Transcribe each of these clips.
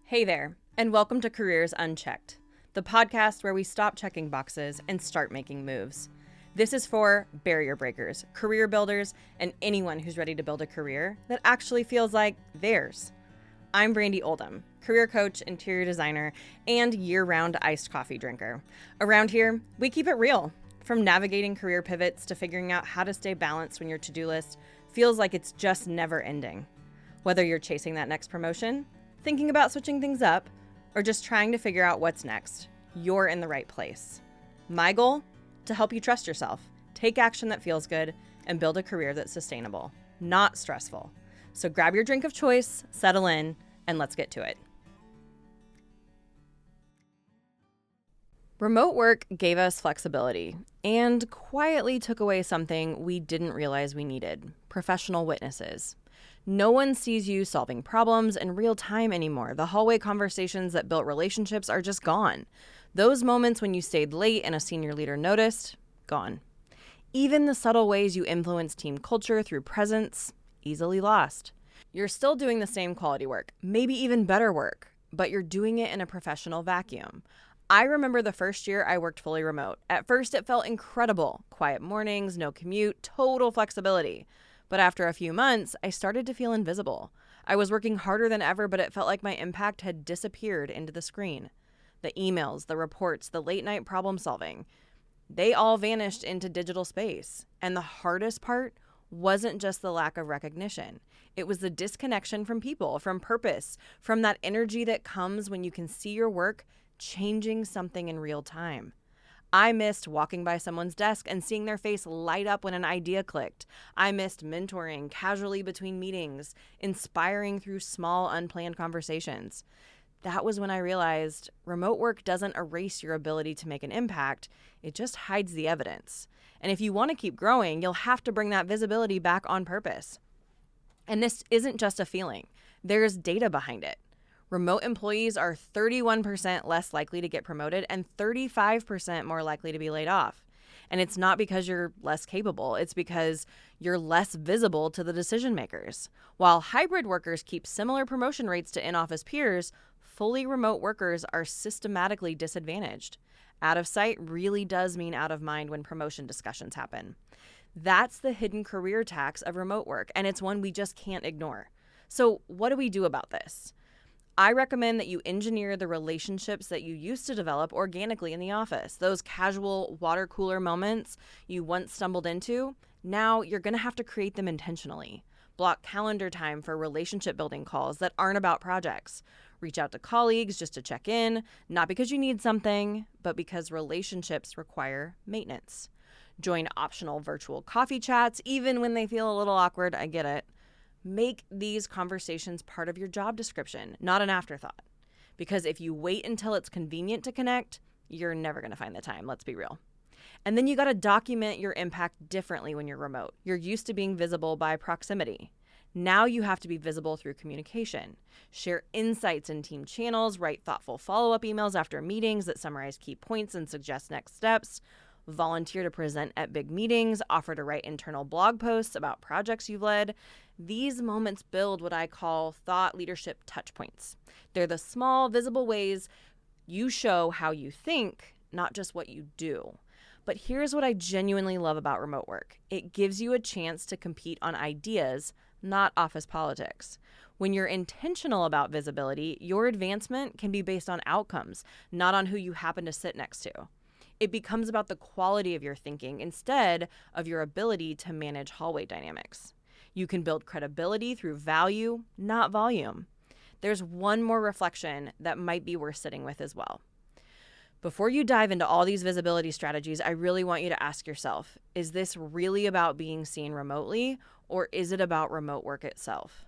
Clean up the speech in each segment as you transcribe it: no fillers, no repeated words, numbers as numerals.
Hey there, and welcome to Careers Unchecked, the podcast where we stop checking boxes and start making moves. This is for barrier breakers, career builders, and anyone who's ready to build a career that actually feels like theirs. I'm Brandy Oldham, career coach, interior designer, and year-round iced coffee drinker. Around here, we keep it real. From navigating career pivots to figuring out how to stay balanced when your to-do list feels like it's just never ending. Whether you're chasing that next promotion, thinking about switching things up, or just trying to figure out what's next, you're in the right place. My goal? To help you trust yourself, take action that feels good, and build a career that's sustainable, not stressful. So grab your drink of choice, settle in, and let's get to it. Remote work gave us flexibility and quietly took away something we didn't realize we needed: professional witnesses. No one sees you solving problems in real time anymore. The hallway conversations that built relationships are just gone. Those moments when you stayed late and a senior leader noticed, gone. Even the subtle ways you influence team culture through presence, easily lost. You're still doing the same quality work, maybe even better work, but you're doing it in a professional vacuum. I remember the first year I worked fully remote. At first it felt incredible. Quiet mornings, no commute, total flexibility. But after a few months, I started to feel invisible. I was working harder than ever, but it felt like my impact had disappeared into the screen. The emails, the reports, the late night problem solving, they all vanished into digital space. And the hardest part wasn't just the lack of recognition. It was the disconnection from people, from purpose, from that energy that comes when you can see your work changing something in real time. I missed walking by someone's desk and seeing their face light up when an idea clicked. I missed mentoring casually between meetings, inspiring through small, unplanned conversations. That was when I realized remote work doesn't erase your ability to make an impact, it just hides the evidence. And if you want to keep growing, you'll have to bring that visibility back on purpose. And this isn't just a feeling. There's data behind it. Remote employees are 31% less likely to get promoted and 35% more likely to be laid off. And it's not because you're less capable, it's because you're less visible to the decision makers. While hybrid workers keep similar promotion rates to in-office peers, fully remote workers are systematically disadvantaged. Out of sight really does mean out of mind when promotion discussions happen. That's the hidden career tax of remote work, and it's one we just can't ignore. So what do we do about this? I recommend that you engineer the relationships that you used to develop organically in the office. Those casual water cooler moments you once stumbled into, now you're going to have to create them intentionally. Block calendar time for relationship building calls that aren't about projects. Reach out to colleagues just to check in, not because you need something, but because relationships require maintenance. Join optional virtual coffee chats, even when they feel a little awkward. I get it. Make these conversations part of your job description, not an afterthought. Because if you wait until it's convenient to connect, you're never going to find the time, let's be real. And then you got to document your impact differently when you're remote. You're used to being visible by proximity. Now you have to be visible through communication. Share insights in team channels, write thoughtful follow-up emails after meetings that summarize key points and suggest next steps. Volunteer to present at big meetings, offer to write internal blog posts about projects you've led. These moments build what I call thought leadership touch points. They're the small, visible ways you show how you think, not just what you do. But here's what I genuinely love about remote work. It gives you a chance to compete on ideas, not office politics. When you're intentional about visibility, your advancement can be based on outcomes, not on who you happen to sit next to. It becomes about the quality of your thinking instead of your ability to manage hallway dynamics. You can build credibility through value, not volume. There's one more reflection that might be worth sitting with as well. Before you dive into all these visibility strategies, I really want you to ask yourself, is this really about being seen remotely, or is it about remote work itself?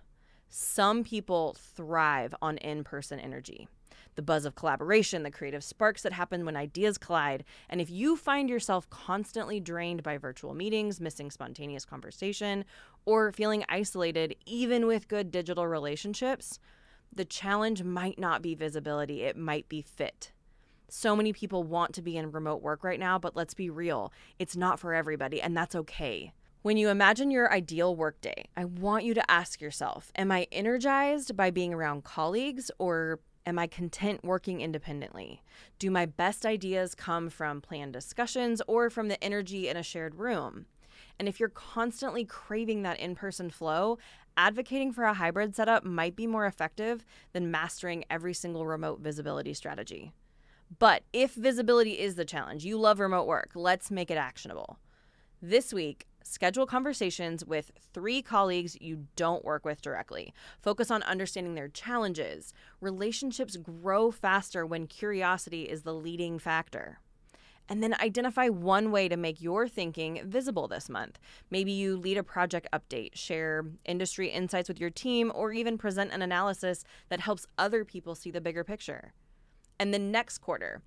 Some people thrive on in-person energy. The buzz of collaboration, the creative sparks that happen when ideas collide. And if you find yourself constantly drained by virtual meetings, missing spontaneous conversation, or feeling isolated even with good digital relationships, the challenge might not be visibility, it might be fit. So many people want to be in remote work right now, but let's be real, it's not for everybody, and that's okay. When you imagine your ideal workday, I want you to ask yourself, am I energized by being around colleagues or Am I content working independently? Do my best ideas come from planned discussions or from the energy in a shared room? And if you're constantly craving that in-person flow, advocating for a hybrid setup might be more effective than mastering every single remote visibility strategy. But if visibility is the challenge, you love remote work, let's make it actionable. This week, schedule conversations with 3 colleagues you don't work with directly. Focus on understanding their challenges. Relationships grow faster when curiosity is the leading factor. And then identify one way to make your thinking visible this month. Maybe you lead a project update, share industry insights with your team, or even present an analysis that helps other people see the bigger picture. And then next quarter,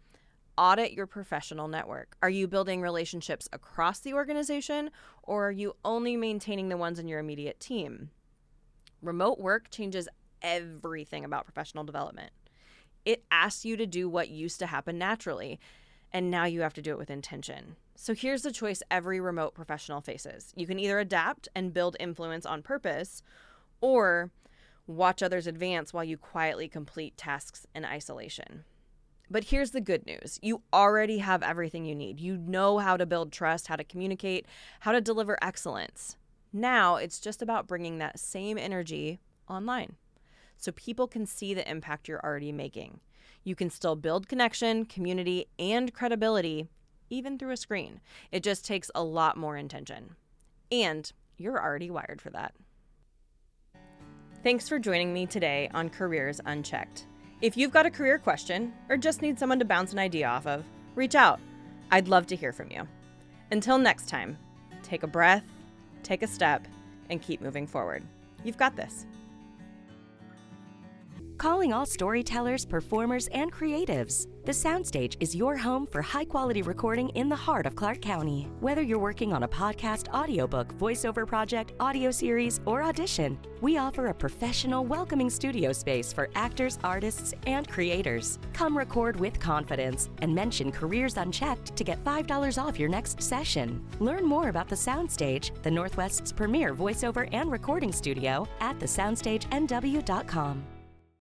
audit your professional network. Are you building relationships across the organization, or are you only maintaining the ones in your immediate team? Remote work changes everything about professional development. It asks you to do what used to happen naturally, and now you have to do it with intention. So here's the choice every remote professional faces. You can either adapt and build influence on purpose, or watch others advance while you quietly complete tasks in isolation. But here's the good news. You already have everything you need. You know how to build trust, how to communicate, how to deliver excellence. Now it's just about bringing that same energy online so people can see the impact you're already making. You can still build connection, community, and credibility even through a screen. It just takes a lot more intention. And you're already wired for that. Thanks for joining me today on Careers Unchecked. If you've got a career question or just need someone to bounce an idea off of, reach out. I'd love to hear from you. Until next time, take a breath, take a step, and keep moving forward. You've got this. Calling all storytellers, performers, and creatives. The Soundstage is your home for high-quality recording in the heart of Clark County. Whether you're working on a podcast, audiobook, voiceover project, audio series, or audition, we offer a professional, welcoming studio space for actors, artists, and creators. Come record with confidence and mention Careers Unchecked to get $5 off your next session. Learn more about The Soundstage, the Northwest's premier voiceover and recording studio at thesoundstagenw.com.